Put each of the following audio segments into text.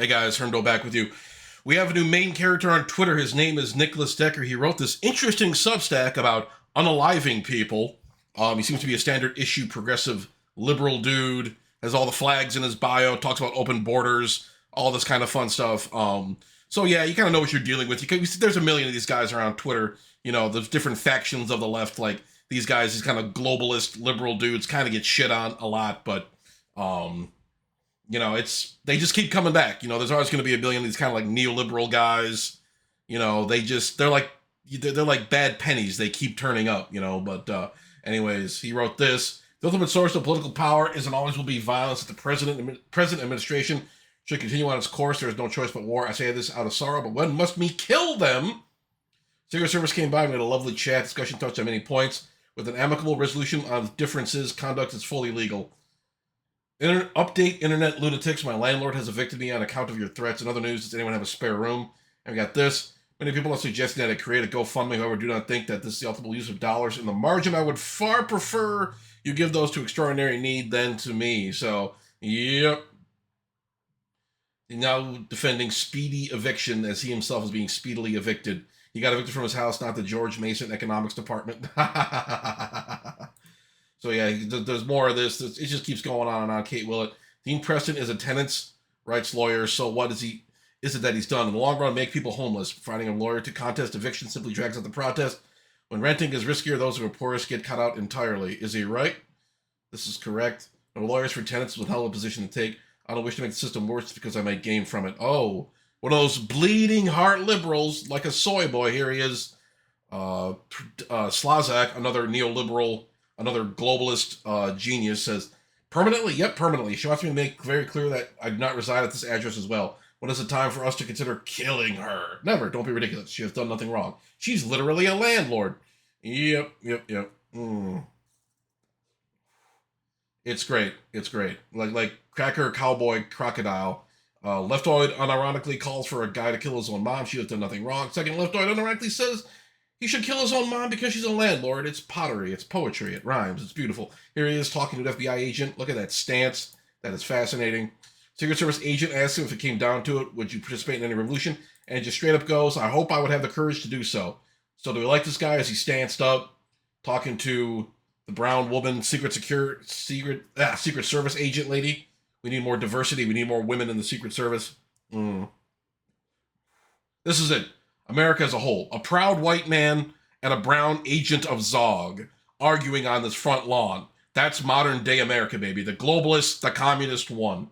Hey guys, Hermdo back with you. We have a new main character on Twitter. His name is Nicholas Decker. He wrote this interesting Substack about unaliving people. He seems to be a standard issue progressive liberal dude. Has all the flags in his bio. Talks about open borders, all this kind of fun stuff. So yeah, you kind of know what you're dealing with. There's a million of these guys around Twitter. You know, there's different factions of the left. Like these guys, these kind of globalist liberal dudes, kind of get shit on a lot, but they just keep coming back. There's always going to be a billion of these kind of like neoliberal guys. They're like bad pennies. They keep turning up. But anyways, he wrote this: the ultimate source of political power is and always will be violence. That the present administration should continue on its course. There is no choice but war. I say this out of sorrow, but when must we kill them? Secret Service came by and had a lovely chat. Discussion touched on many points. With an amicable resolution on differences, conduct is fully legal. Update internet lunatics. My landlord has evicted me on account of your threats. In other news, does anyone have a spare room? And we got this. Many people are suggesting that I create a GoFundMe. However, do not think that this is the ultimate use of dollars in the margin. I would far prefer you give those to extraordinary need than to me. So, yep. Now defending speedy eviction as he himself is being speedily evicted. He got evicted from his house, not the George Mason Economics Department. So yeah, there's more of this. It just keeps going on and on. Kate Willett. Dean Preston is a tenants' rights lawyer. So what is it that he's done? In the long run, make people homeless. Finding a lawyer to contest eviction simply drags out the protest. When renting is riskier, those who are poorest get cut out entirely. Is he right? This is correct. No lawyers for tenants with a hell of a position to take. I don't wish to make the system worse because I might gain from it. Oh, one of those bleeding heart liberals, like a soy boy. Here he is. Slazak, another neoliberal, another globalist genius, says, permanently? Yep, permanently. She wants me to make very clear that I do not reside at this address as well. When is the time for us to consider killing her? Never. Don't be ridiculous. She has done nothing wrong. She's literally a landlord. Yep. It's great. Like Cracker Cowboy Crocodile. Leftoid unironically calls for a guy to kill his own mom. She has done nothing wrong. Second, Leftoid unironically says he should kill his own mom because she's a landlord. It's pottery. It's poetry. It rhymes. It's beautiful. Here he is talking to an FBI agent. Look at that stance. That is fascinating. Secret Service agent asks him if it came down to it, would you participate in any revolution? And it just straight up goes, I hope I would have the courage to do so. So do we like this guy as he stanced up, talking to the brown woman, Secret Service agent lady? We need more diversity. We need more women in the Secret Service. This is it. America as a whole. A proud white man and a brown agent of Zog arguing on this front lawn. That's modern day America, baby. The globalist, the communist one.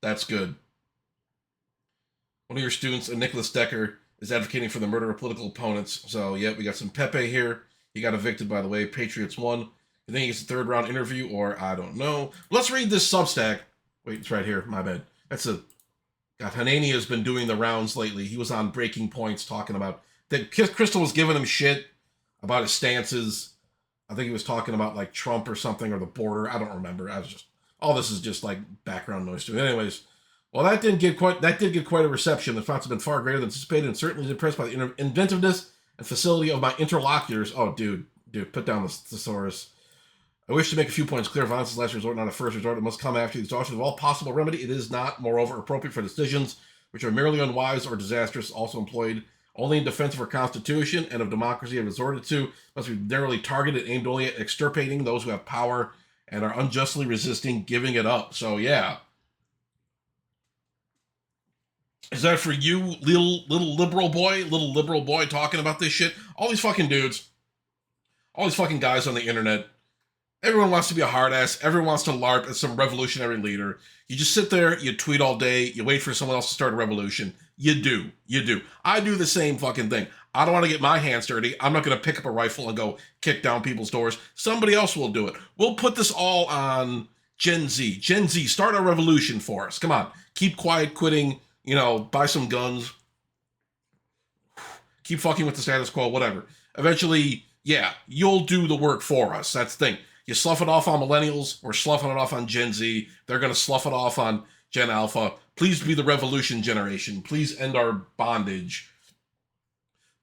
That's good. One of your students, Nicholas Decker, is advocating for the murder of political opponents. So, yeah, we got some Pepe here. He got evicted, by the way. Patriots won. You think it's a third round interview, or I don't know. Let's read this Substack. Wait, it's right here. My bad. God, Hanani has been doing the rounds lately. He was on Breaking Points talking about that. Crystal was giving him shit about his stances. I think he was talking about like Trump or something, or the border. I don't remember. All this is just like background noise to me. Anyways, well, that did get quite a reception. The response has been far greater than anticipated, and certainly impressed by the inventiveness and facility of my interlocutors. Oh, dude, put down the thesaurus. I wish to make a few points clear. Violence is last resort, not a first resort. It must come after the exhaustion of all possible remedy. It is not, moreover, appropriate for decisions which are merely unwise or disastrous, also employed only in defense of our Constitution and of democracy and resorted to, must be narrowly targeted, aimed only at extirpating those who have power and are unjustly resisting giving it up. So, yeah. Is that for you, little liberal boy talking about this shit? All these fucking dudes, all these fucking guys on the internet, everyone wants to be a hard ass. Everyone wants to LARP as some revolutionary leader. You just sit there, you tweet all day, you wait for someone else to start a revolution. You do. I do the same fucking thing. I don't want to get my hands dirty. I'm not going to pick up a rifle and go kick down people's doors. Somebody else will do it. We'll put this all on Gen Z. Gen Z, start a revolution for us. Come on. Keep quiet, quitting, buy some guns. Keep fucking with the status quo, whatever. Eventually, yeah, you'll do the work for us. That's the thing. You slough it off on millennials. We're sloughing it off on Gen Z. They're going to slough it off on Gen Alpha. Please be the revolution generation. Please end our bondage.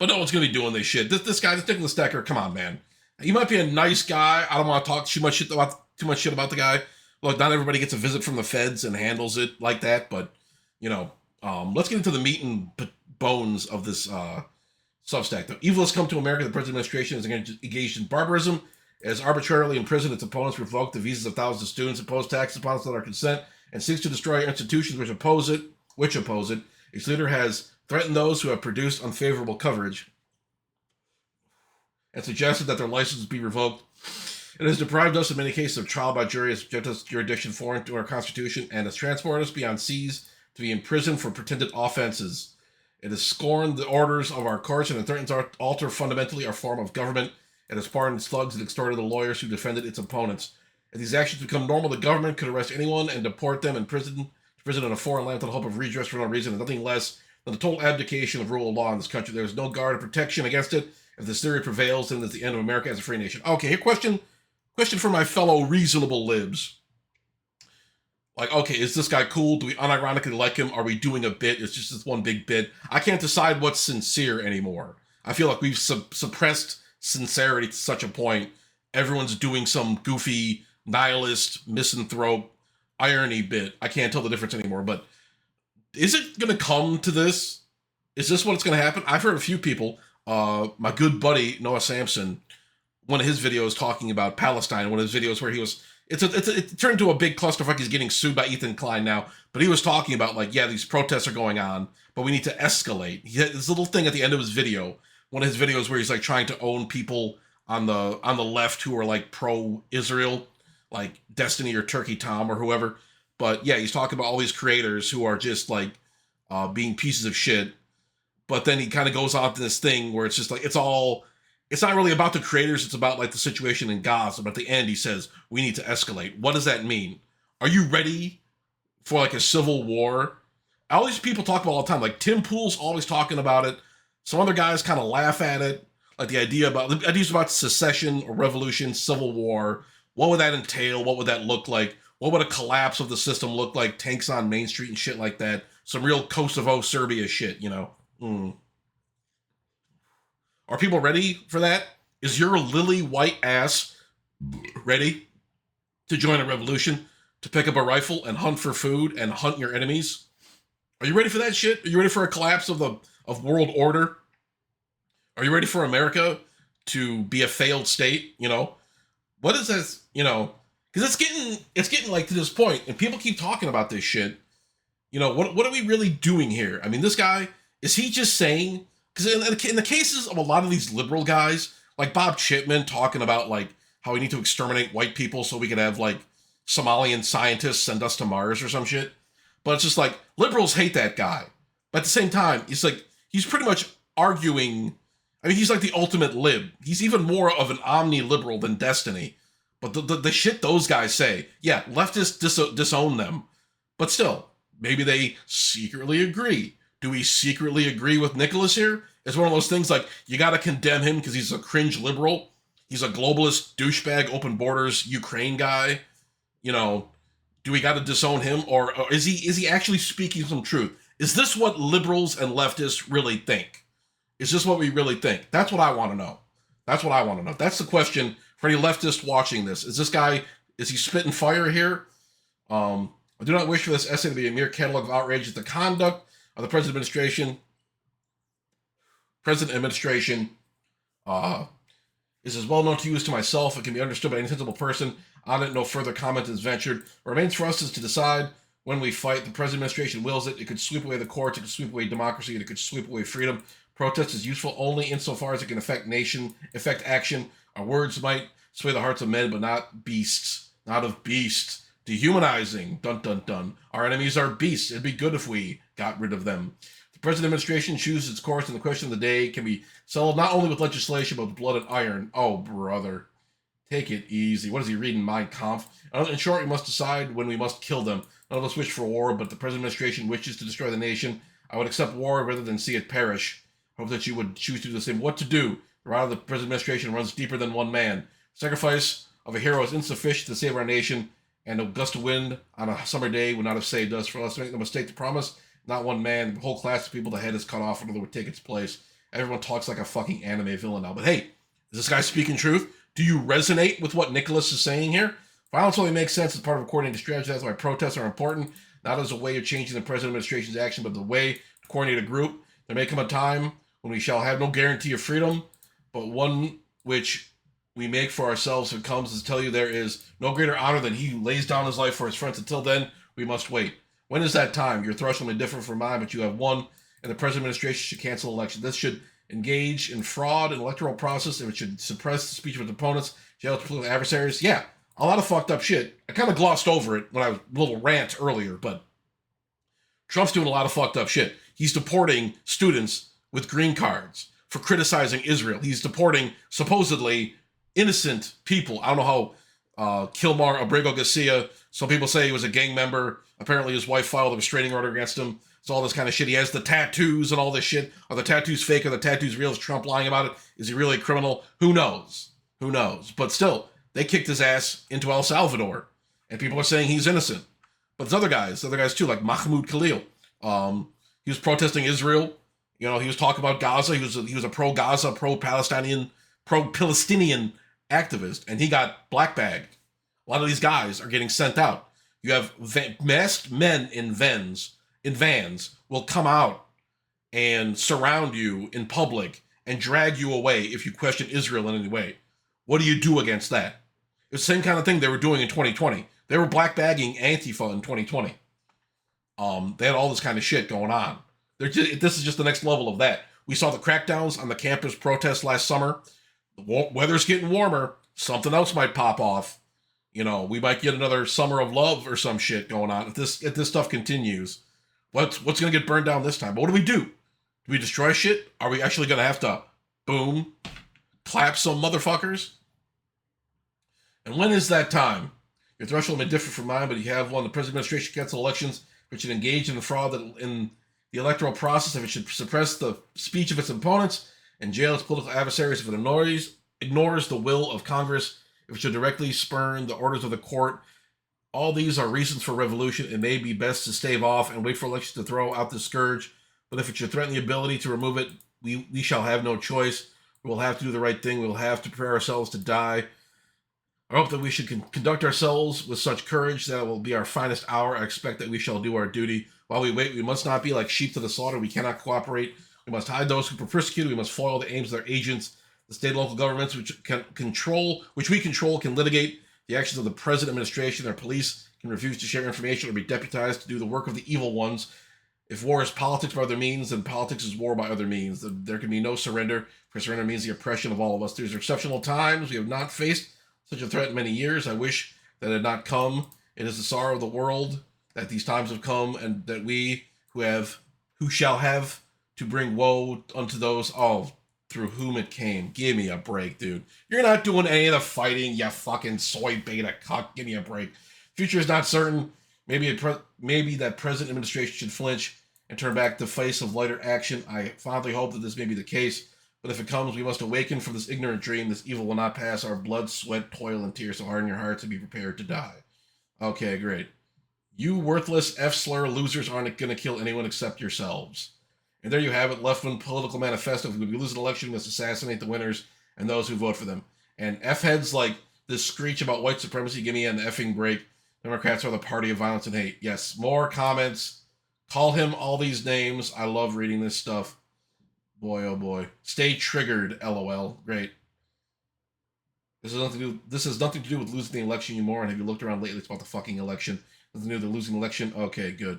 But no one's going to be doing this shit. This guy, this Nicholas Decker, come on, man. He might be a nice guy. I don't want to talk too much shit about the guy. Look, not everybody gets a visit from the feds and handles it like that. But, Let's get into the meat and bones of this Substack. The evil has come to America. The present administration is engaged in barbarism. It has arbitrarily imprisoned its opponents, revoked the visas of thousands of students, imposed taxes upon us without our consent, and seeks to destroy institutions which oppose it. Its leader has threatened those who have produced unfavorable coverage and suggested that their licenses be revoked. It has deprived us in many cases of trial by jury, has subjected us to jurisdiction foreign to our Constitution, and has transported us beyond seas to be imprisoned for pretended offenses. It has scorned the orders of our courts and it threatens to alter fundamentally our form of government. It has pardoned slugs and extorted the lawyers who defended its opponents. If these actions become normal, the government could arrest anyone and deport them to prison in a foreign land with the hope of redress for no reason, and nothing less than the total abdication of rule of law in this country. There is no guard or protection against it. If this theory prevails, then it's the end of America as a free nation. Okay, here question for my fellow reasonable libs. Like, okay, is this guy cool? Do we unironically like him? Are we doing a bit? It's just this one big bit. I can't decide what's sincere anymore. I feel like we've suppressed sincerity to such a point. Everyone's doing some goofy, nihilist, misanthrope, irony bit. I can't tell the difference anymore. But is it going to come to this? Is this what's going to happen? I've heard a few people, my good buddy, Noah Sampson, one of his videos talking about Palestine, one of his videos where he was, it turned into a big clusterfuck. He's getting sued by Ethan Klein now, but he was talking about like, yeah, these protests are going on, but we need to escalate. He had this little thing at the end of his video, one of his videos where he's like trying to own people on the left who are like pro-Israel, like Destiny or Turkey Tom or whoever. But yeah, he's talking about all these creators who are just like being pieces of shit. But then he kind of goes on to this thing where it's just like, it's not really about the creators, it's about like the situation in Gaza. But at the end, he says, we need to escalate. What does that mean? Are you ready for like a civil war? All these people talk about all the time. Like Tim Pool's always talking about it. Some other guys kind of laugh at it. Like the ideas about secession or revolution, civil war. What would that entail? What would that look like? What would a collapse of the system look like? Tanks on Main Street and shit like that. Some real Kosovo, Serbia shit, you know? Are people ready for that? Is your lily white ass ready to join a revolution, to pick up a rifle and hunt for food and hunt your enemies? Are you ready for that shit? Are you ready for a collapse of world order? Are you ready for America to be a failed state? You know, what is this? You know, because it's getting like to this point, and people keep talking about this shit. You know, what are we really doing here? I mean, this guy, is he just saying? Because in the cases of a lot of these liberal guys, like Bob Chipman talking about like how we need to exterminate white people so we can have like Somalian scientists send us to Mars or some shit. But it's just like liberals hate that guy. But at the same time, he's pretty much arguing. I mean, he's like the ultimate lib. He's even more of an omni-liberal than Destiny. But the shit those guys say, yeah, leftists disown them. But still, maybe they secretly agree. Do we secretly agree with Nicholas here? It's one of those things like, you gotta condemn him because he's a cringe liberal. He's a globalist, douchebag, open borders, Ukraine guy. You know, do we gotta disown him? Or is he actually speaking some truth? Is this what liberals and leftists really think? Is this what we really think? That's what I want to know. That's what I want to know. That's the question for any leftist watching this. Is he spitting fire here? I do not wish for this essay to be a mere catalog of outrage at the conduct of the present administration. Present administration is as well known to you as to myself. It can be understood by any sensible person. On it, no further comment is ventured. What remains for us is to decide when we fight. The present administration wills it. It could sweep away the courts. It could sweep away democracy. And it could sweep away freedom. Protest is useful only insofar as it can affect action. Our words might sway the hearts of men, but not beasts. Not of beasts. Dehumanizing. Dun dun dun. Our enemies are beasts. It'd be good if we got rid of them. The present administration chooses its course, and the question of the day can be settled not only with legislation, but with blood and iron. Oh, brother. Take it easy. What is he reading? Mein Kampf? In short, we must decide when we must kill them. None of us wish for war, but the present administration wishes to destroy the nation. I would accept war rather than see it perish. Hope that you would choose to do the same. What to do? Rather, the present administration runs deeper than one man. Sacrifice of a hero is insufficient to save our nation, and a gust of wind on a summer day would not have saved us. For us to make the mistake to promise, not one man, the whole class of people, the head is cut off, another would take its place. Everyone talks like a fucking anime villain now. But hey, is this guy speaking truth? Do you resonate with what Nicholas is saying here? Violence only makes sense as part of a coordinated strategy. That's why protests are important. not as a way of changing the present administration's action, but the way to coordinate a group. There may come a time when we shall have no guarantee of freedom, but one which we make for ourselves if it comes to tell you there is no greater honor than he who lays down his life for his friends. Until then, we must wait. When is that time? Your threshold may differ from mine, but you have won, and the present administration should cancel elections. This should engage in fraud and electoral process, and it should suppress the speech of its opponents, jail its political adversaries. Yeah, a lot of fucked up shit. I kind of glossed over it when I was a little rant earlier, but Trump's doing a lot of fucked up shit. He's deporting students with green cards for criticizing Israel. He's deporting supposedly innocent people. I don't know how Kilmar Abrego Garcia, some people say he was a gang member. Apparently his wife filed a restraining order against him. It's all this kind of shit. He has the tattoos and all this shit. Are the tattoos fake? Are the tattoos real? Is Trump lying about it? Is he really a criminal? Who knows? Who knows? But still, they kicked his ass into El Salvador. And people are saying he's innocent. But there's other guys too, like Mahmoud Khalil. He was protesting Israel. You know, he was talking about Gaza. He was a pro-Gaza, pro-Palestinian activist, and he got black bagged. A lot of these guys are getting sent out. You have masked men in vans will come out and surround you in public and drag you away if you question Israel in any way. What do you do against that? It's the same kind of thing they were doing in 2020. They were black bagging Antifa in 2020. They had all this kind of shit going on. This is just the next level of that. We saw the crackdowns on the campus protests last summer. The weather's getting warmer. Something else might pop off. You know, we might get another summer of love or some shit going on if this stuff continues. What's going to get burned down this time? But what do we do? Do we destroy shit? Are we actually going to have to, boom, clap some motherfuckers? And when is that time? Your threshold may differ from mine, but you have one. The present administration cancel elections, which should engage in the fraud in the electoral process, if it should suppress the speech of its opponents and jail its political adversaries if it ignores the will of Congress, if it should directly spurn the orders of the court. All these are reasons for revolution. It may be best to stave off and wait for elections to throw out the scourge, but if it should threaten the ability to remove it, we shall have no choice. We will have to do the right thing. We will have to prepare ourselves to die. I hope that we should conduct ourselves with such courage that it will be our finest hour. I expect that we shall do our duty. While we wait, we must not be like sheep to the slaughter. We cannot cooperate. We must hide those who persecute. We must foil the aims of their agents. The state and local governments, which we control, can litigate the actions of the present administration. Their police can refuse to share information or be deputized to do the work of the evil ones. If war is politics by other means, then politics is war by other means. There can be no surrender, for surrender means the oppression of all of us. These are exceptional times. We have not faced such a threat in many years. I wish that it had not come. It is the sorrow of the world that these times have come, and that we who shall have to bring woe unto those through whom it came. Give me a break, dude. You're not doing any of the fighting, you fucking soy beta cuck. Give me a break. Future is not certain. Maybe that present administration should flinch and turn back the face of lighter action. I fondly hope that this may be the case. But if it comes, we must awaken from this ignorant dream. This evil will not pass. Our blood, sweat, toil, and tears. So harden your hearts and be prepared to die. Okay, great. You worthless F-slur losers aren't going to kill anyone except yourselves. And there you have it, left-wing political manifesto. If we lose an election, we must assassinate the winners and those who vote for them. And F-heads like this screech about white supremacy, give me an effing break. Democrats are the party of violence and hate. Yes, more comments. Call him all these names. I love reading this stuff. Boy, oh boy. Stay triggered, LOL. Great. This has nothing to do with losing the election, you moron. Have you looked around lately? It's about the fucking election. Nothing to do with the losing election. Okay, good.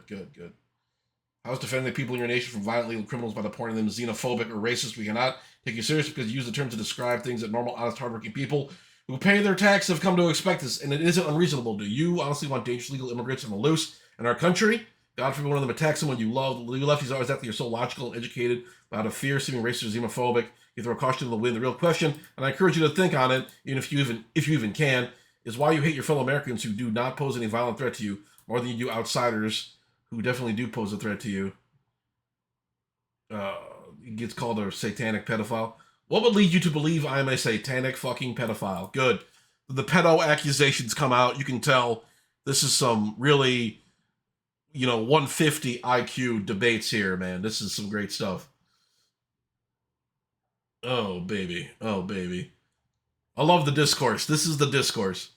How's defending the people in your nation from violent legal criminals by pointing them xenophobic or racist? We cannot take you seriously because you use the term to describe things that normal, honest, hardworking people who pay their tax have come to expect this, and it isn't unreasonable. Do you honestly want dangerous legal immigrants on the loose in our country? God forbid one of them attacks someone you love. You lefties always act like you're so logical and educated, but out of fear, seeming racist or xenophobic, you throw caution to the wind. The real question, and I encourage you to think on it, even if you even can, is why you hate your fellow Americans who do not pose any violent threat to you more than you do outsiders who definitely do pose a threat to you. He gets called a satanic pedophile. What would lead you to believe I am a satanic fucking pedophile? Good. The pedo accusations come out. You can tell this is some really, 150 IQ debates here, man. This is some great stuff. Oh, baby. I love the discourse. This is the discourse.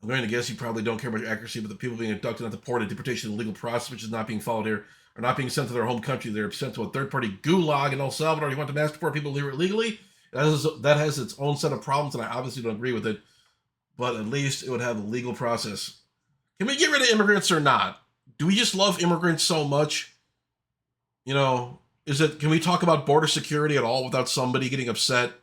I'm going to guess you probably don't care about your accuracy, but the people being abducted and deported, deportation, and legal process, which is not being followed here, are not being sent to their home country. They're sent to a third-party gulag in El Salvador. You want to deport people illegally? That has its own set of problems, and I obviously don't agree with it. But at least it would have a legal process. Can we get rid of immigrants or not? Do we just love immigrants so much? You know, can we talk about border security at all without somebody getting upset?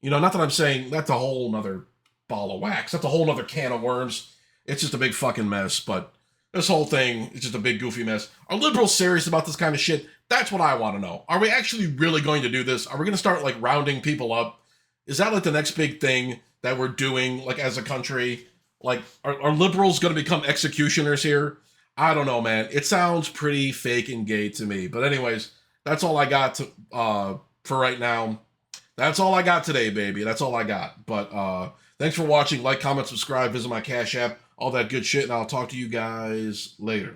You know, not that I'm saying that's a whole nother ball of wax. That's a whole nother can of worms. It's just a big fucking mess, but this whole thing is just a big goofy mess. Are liberals serious about this kind of shit? That's what I want to know. Are we actually really going to do this? Are we going to start like rounding people up? Is that like the next big thing that we're doing like as a country? Like, are liberals going to become executioners here? I don't know, man. It sounds pretty fake and gay to me. But anyways, that's all I got for right now. That's all I got today, baby. That's all I got. But thanks for watching. Like, comment, subscribe, visit my Cash App, all that good shit, and I'll talk to you guys later.